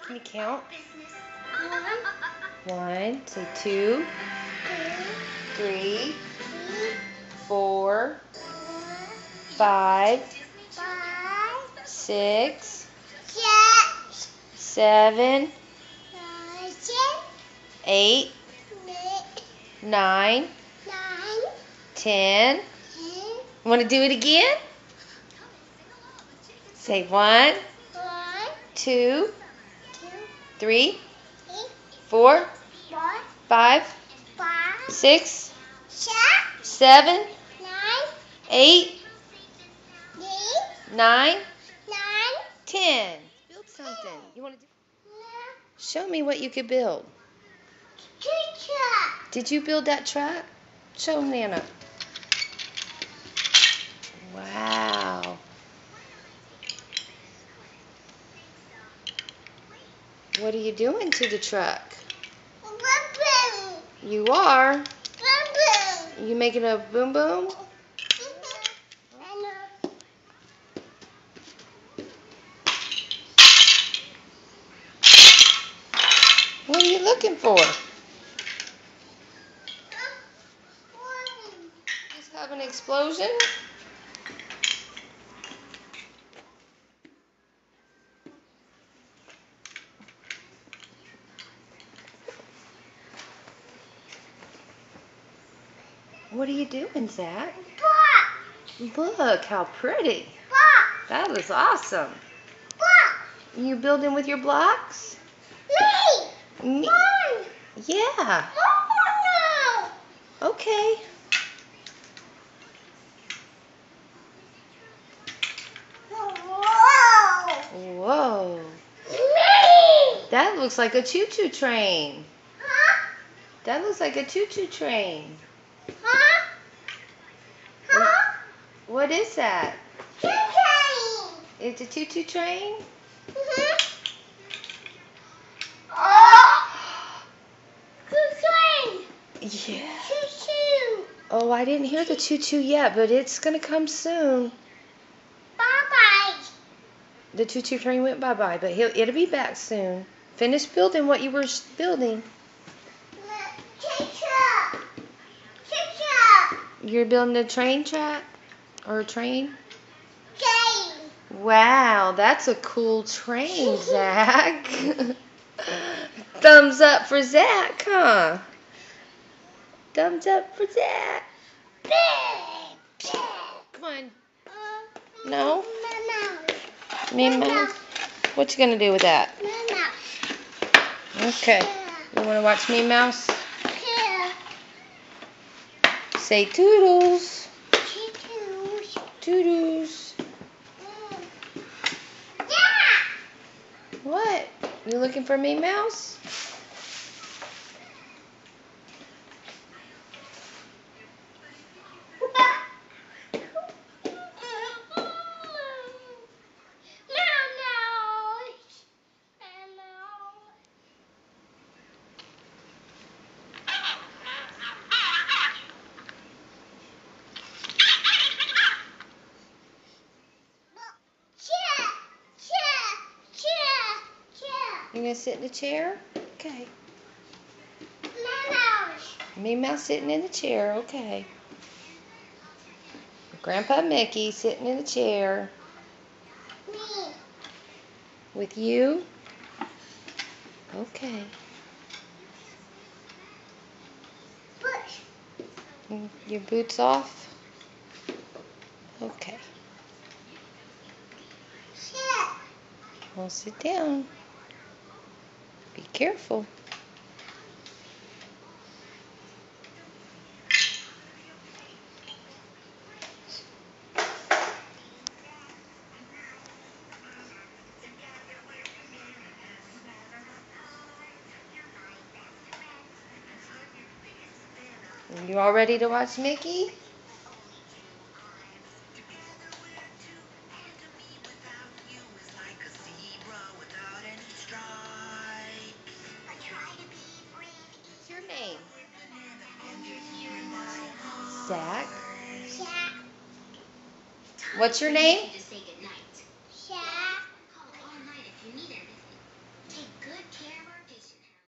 Can you count? One, 1, say 2, 3, 4, 5, 6, 7, 8, 9, 10. Want to do it again? Say 1, 2, 3, 4, 5, 6, 7, 8, 9, 10. Build something. You want to do? Show me what you could build. Did you build that truck? Show Nana. Wow. What are you doing to the truck? You are? You making a boom boom? What are you looking for? Just have an explosion? What are you doing, Zach? Look how pretty. That was awesome. You building with your blocks? Me? Yeah. Okay. Whoa. That looks like a choo-choo train. That looks like a choo-choo train. What is that? It's a choo-choo train? Yeah. Oh, I didn't hear the choo-choo yet, but it's going to come soon. Bye-bye. The choo-choo train went bye-bye, but it'll be back soon. Finish building what you were building. You're building a train track? Or a train? Wow, that's a cool train, Zach. Thumbs up for Zach, huh? Thumbs up for Zach. Come on. No? Minnie Mouse? What you gonna do with that? Okay. You wanna watch Minnie Mouse? Say toodles. Toodles. What? You looking for Minnie Mouse? You gonna sit in the chair? Okay. Minnie Mouse sitting in the chair, okay. Grandpa Mickey sitting in the chair. With you? Okay. Your boots off? Okay. Well, sit down. Be careful. You all ready to watch Mickey? What's your name? Zach. What's your name?